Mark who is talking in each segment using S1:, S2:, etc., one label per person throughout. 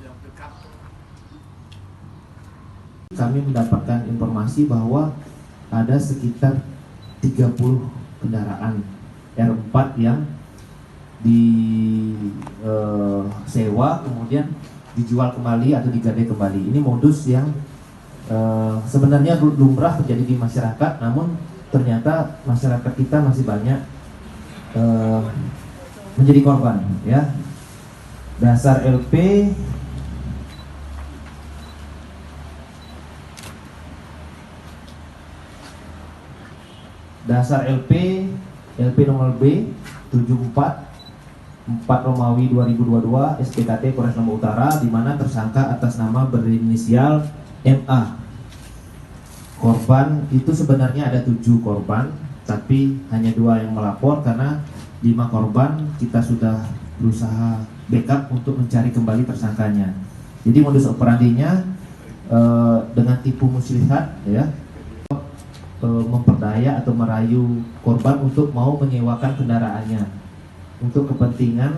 S1: yang dekat.
S2: Kami mendapatkan informasi bahwa ada sekitar 30 kendaraan R4 yang disewa kemudian dijual kembali atau digadai kembali. Ini modus yang sebenarnya lumrah terjadi di masyarakat, namun ternyata masyarakat kita masih banyak menjadi korban, ya. Dasar LP nomor B 74 Romawi 2022 SPKT Polres Lombok Utara, di mana tersangka atas nama berinisial MA. Korban itu sebenarnya ada 7 korban, tapi hanya 2 yang melapor karena 5 korban kita sudah berusaha backup untuk mencari kembali tersangkanya. Jadi modus operandinya dengan tipu muslihat, ya, memperdaya atau merayu korban untuk mau menyewakan kendaraannya untuk kepentingan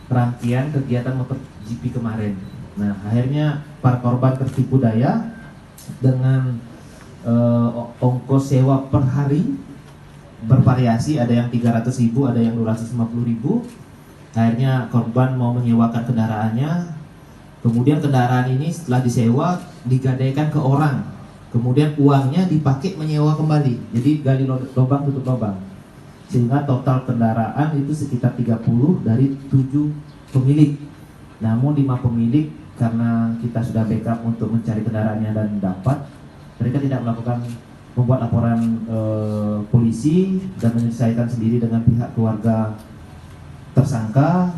S2: rangkaian kegiatan MotoGP kemarin. Nah, akhirnya para korban tertipu daya dengan ongkos sewa per hari bervariasi, ada yang 300.000, ada yang 250.000. Akhirnya korban mau menyewakan kendaraannya, kemudian kendaraan ini setelah disewa digadaikan ke orang, kemudian uangnya dipakai menyewa kembali. Jadi gali lubang tutup lubang, sehingga total kendaraan itu sekitar 30 dari 7 pemilik. Namun 5 pemilik, karena kita sudah backup untuk mencari kendaraannya dan dapat, mereka tidak membuat laporan polisi dan menyelesaikan sendiri dengan pihak keluarga tersangka.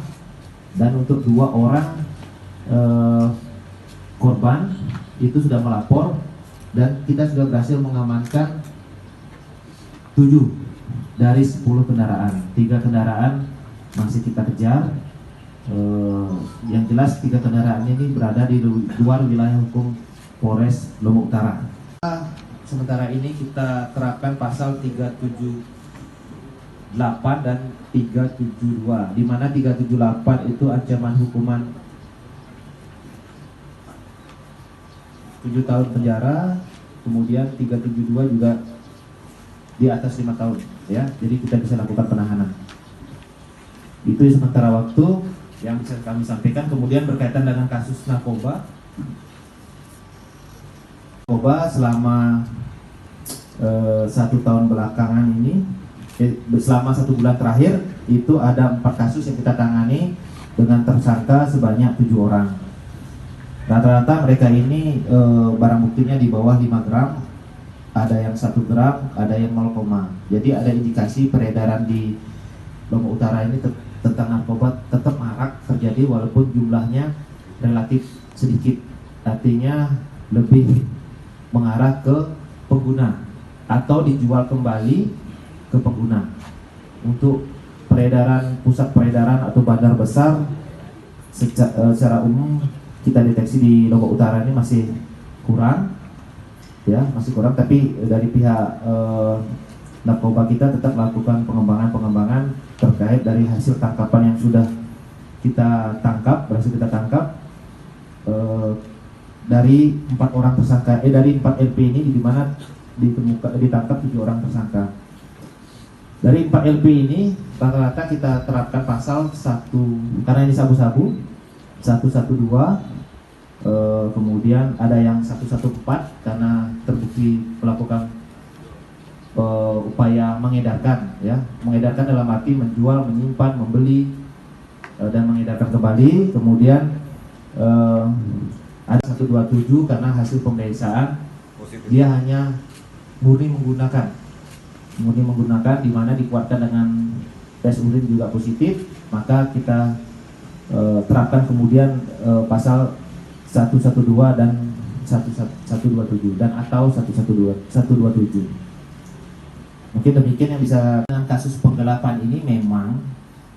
S2: Dan untuk 2 orang korban itu sudah melapor dan kita sudah berhasil mengamankan 7 dari 10 kendaraan. 3 kendaraan masih kita kejar. Yang jelas 3 kendaraan ini berada di luar wilayah hukum Polres Lombok Utara. Sementara ini kita terapkan pasal 378 dan 372, di mana 378 itu ancaman hukuman 7 tahun penjara, kemudian 372 juga di atas 5 tahun, ya. Jadi kita bisa lakukan penahanan. Itu sementara waktu yang bisa kami sampaikan. Kemudian berkaitan dengan kasus narkoba selama 1 tahun belakangan ini, selama 1 bulan terakhir itu ada 4 kasus yang kita tangani dengan tersangka sebanyak 7 orang. Rata-rata mereka ini barang buktinya di bawah 5 gram, ada yang 1 gram, ada yang 0, jadi ada indikasi peredaran di Lombok Utara ini tentang narkoba tetap marak terjadi walaupun jumlahnya relatif sedikit, artinya lebih mengarah ke pengguna atau dijual kembali ke pengguna. Untuk pusat peredaran atau bandar besar secara umum kita deteksi di Lombok Utara ini masih kurang, ya, masih kurang. Tapi dari pihak narkoba kita tetap melakukan pengembangan terkait dari hasil tangkapan yang sudah kita tangkap, berhasil kita tangkap dari 4 orang tersangka, dari 4 LP ini, di mana ditangkap 7 orang tersangka. Dari 4 LP ini rata-rata kita terapkan pasal 1, karena ini sabu-sabu, 112, kemudian ada yang 114 karena terbukti melakukan upaya mengedarkan, ya, mengedarkan dalam arti menjual, menyimpan, membeli dan mengedarkan kembali. Kemudian ada 127 karena hasil pemeriksaan dia hanya murni menggunakan, di mana dikuatkan dengan tes urin juga positif, maka kita terapkan kemudian pasal 112 dan 127 dan atau 127. Mungkin demikian yang bisa. Dengan kasus penggelapan ini memang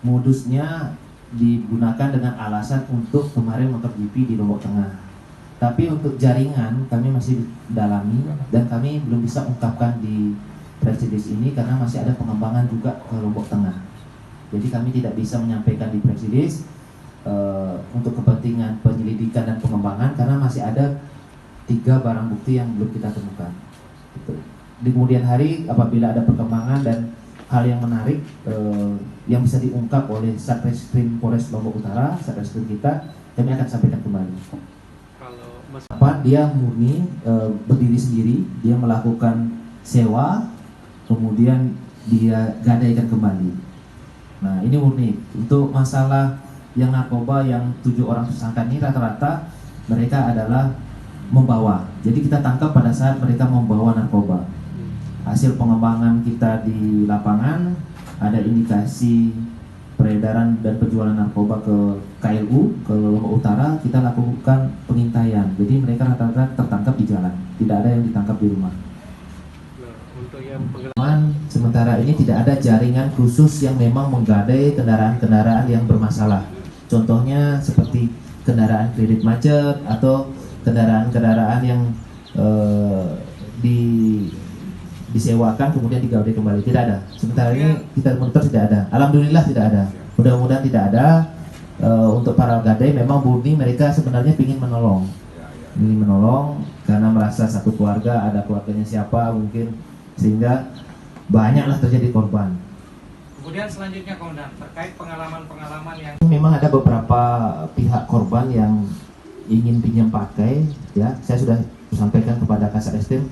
S2: modusnya digunakan dengan alasan untuk kemarin MotoGP di Lombok Tengah. Tapi untuk jaringan kami masih dalami dan kami belum bisa ungkapkan di press release ini karena masih ada pengembangan juga ke Lombok Tengah. Jadi kami tidak bisa menyampaikan di press release untuk kepentingan penyelidikan dan pengembangan karena masih ada 3 barang bukti yang belum kita temukan. Gitu. Di kemudian hari apabila ada perkembangan dan hal yang menarik yang bisa diungkap oleh Satreskrim Polres Lombok Utara, Satreskrim kita, kami akan sampaikan kembali. Apa dia murni berdiri sendiri, dia melakukan sewa, kemudian dia gadaikan kembali. Nah ini murni. Untuk masalah yang narkoba yang 7 orang tersangka ini rata-rata mereka adalah membawa. Jadi kita tangkap pada saat mereka membawa narkoba. Hasil pengembangan kita di lapangan ada indikasi peredaran dan penjualan narkoba ke KLU, ke Lombok Utara, kita lakukan pengintaian. Jadi mereka rata-rata tertangkap di jalan, tidak ada yang ditangkap di rumah. Sementara ini tidak ada jaringan khusus yang memang menggadai kendaraan-kendaraan yang bermasalah. Contohnya seperti kendaraan kredit macet atau kendaraan-kendaraan yang disewakan kemudian digadai kembali, tidak ada. Sementara ini kita monitor tidak ada. Alhamdulillah tidak ada. Mudah-mudahan tidak ada. Untuk para gadai memang murni mereka sebenarnya ingin menolong, karena merasa satu keluarga, ada keluarganya siapa mungkin, sehingga banyaklah terjadi korban.
S1: Kemudian selanjutnya Komandan, terkait pengalaman-pengalaman yang
S2: memang ada beberapa pihak korban yang ingin pinjam pakai, ya saya sudah sampaikan kepada Kasat Eskrim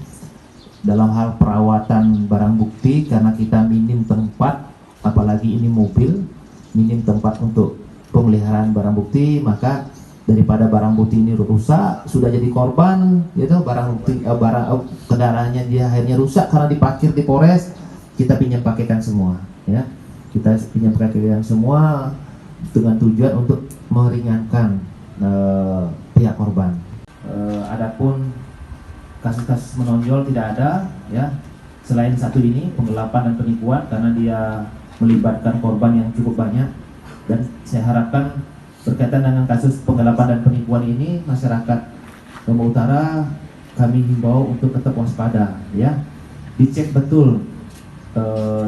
S2: dalam hal perawatan barang bukti karena kita minim tempat, apalagi ini mobil, minim tempat untuk pemeliharaan barang bukti, maka daripada barang bukti ini rusak, sudah jadi korban, gitu, barang bukti kendaraannya dia akhirnya rusak karena diparkir di Polres, kita pinjam pakaikan semua, ya, kita pinjam pakaikan semua dengan tujuan untuk meringankan pihak korban. Adapun kasus-kasus menonjol tidak ada, ya, selain satu ini penggelapan dan penipuan karena dia melibatkan korban yang cukup banyak, dan saya harapkan berkaitan dengan kasus penggelapan dan penipuan ini masyarakat Lombok Utara kami himbau untuk tetap waspada, ya, dicek betul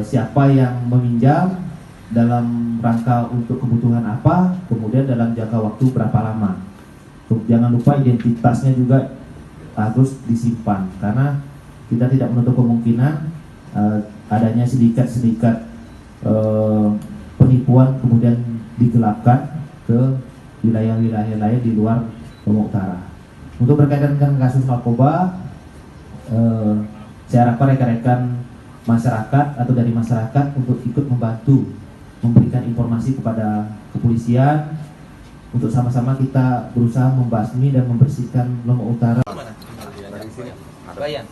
S2: siapa yang meminjam, dalam rangka untuk kebutuhan apa, kemudian dalam jangka waktu berapa lama. Jangan lupa identitasnya juga harus disimpan karena kita tidak menutup kemungkinan adanya sindikat-sindikat penipuan kemudian digelapkan ke wilayah-wilayah lain di luar Lombok Utara. Untuk berkaitan dengan kasus narkoba, saya harapkan rekan-rekan masyarakat atau dari masyarakat untuk ikut membantu memberikan informasi kepada kepolisian untuk sama-sama kita berusaha membasmi dan membersihkan Lombok Utara.
S3: Bayan.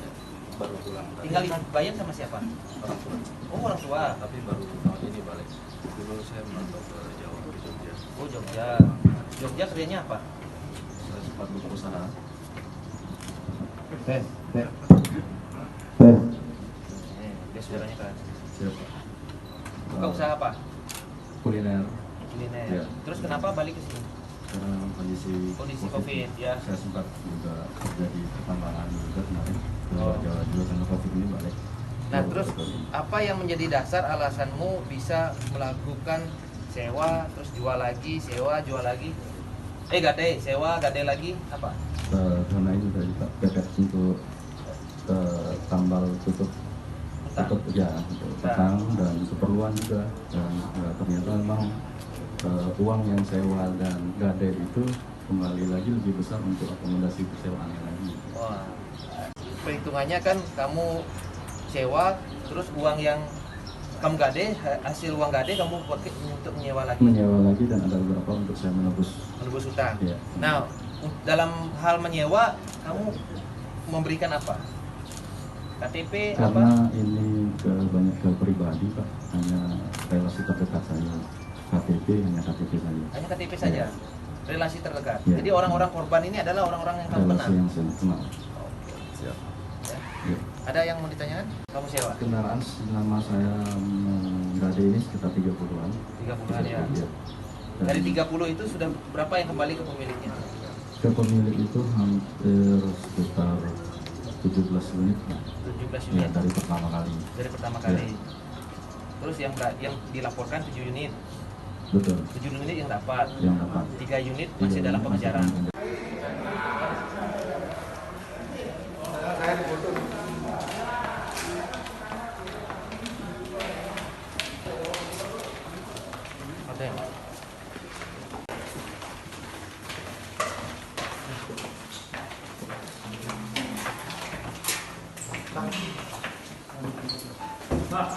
S3: Tinggal di Bayan sama siapa?
S4: Orang tua.
S3: Oh, orang tua.
S4: Tapi baru tahun ini balik. Dulu saya merantau ke Jawa, ke Jogja.
S3: Oh, Jogja. Jogja kerjanya apa?
S4: Saya sempat berusaha.
S3: Dia saudaranya kan.
S4: Siapa?
S3: Buka usaha apa?
S4: Kuliner.
S3: Kuliner.
S4: Ya.
S3: Terus kenapa balik ke sini?
S4: Karena kondisi
S3: COVID, ya.
S4: Saya sempat juga kerja di pertambangan juga kemarin. Ke
S3: Oh.
S4: Jawa juga karena COVID ini balik.
S3: Nah,
S4: Baru
S3: terus
S4: ke sini.
S3: apa yang menjadi dasar alasanmu bisa melakukan sewa, terus jual lagi, sewa, jual lagi? Gade, sewa, gade lagi, apa?
S4: Karena ini dari pepet untuk tambal tutup ya, untuk utang dan keperluan juga, dan ternyata memang uang yang sewa dan gade itu kembali lagi lebih besar untuk akomodasi persewaannya lagi.
S3: Wah, perhitungannya kan kamu sewa, terus uang yang kamu gade, hasil uang gade kamu pakai untuk menyewa lagi.
S4: Menyewa lagi dan ada beberapa untuk saya menebus
S3: Utang.
S4: ya.
S3: Nah, dalam hal menyewa, kamu memberikan apa? KTP
S4: Karena
S3: apa?
S4: ini banyak ke pribadi Pak, hanya relasi terdekat saya. KTP hanya KTP saja.
S3: Hanya KTP saja.
S4: Ya.
S3: Relasi terdekat.
S4: Ya.
S3: Jadi orang-orang korban ini adalah orang-orang yang kamu
S4: Relasi
S3: kenal.
S4: yang saya kenal.
S3: Oke.
S4: Siap.
S3: Ya.
S4: Ya.
S3: Ada yang mau ditanyakan? Kamu sewa?
S4: Kendaraan selama saya menggade ini sekitar 30-an.
S3: 30-an ya.
S4: Ya. Dan
S3: Dari 30 itu sudah berapa yang kembali ke pemiliknya?
S4: ke pemilik itu hampir sekitar 17 unit Pak.
S3: 17
S4: Ya,
S3: unit
S4: dari pertama kali.
S3: dari pertama kali. Terus yang dilaporkan 7 unit.
S4: Betul.
S3: 7 unit yang dapat. 3 unit
S4: Iya,
S3: masih dalam pengejaran. Ada yang
S1: Pak,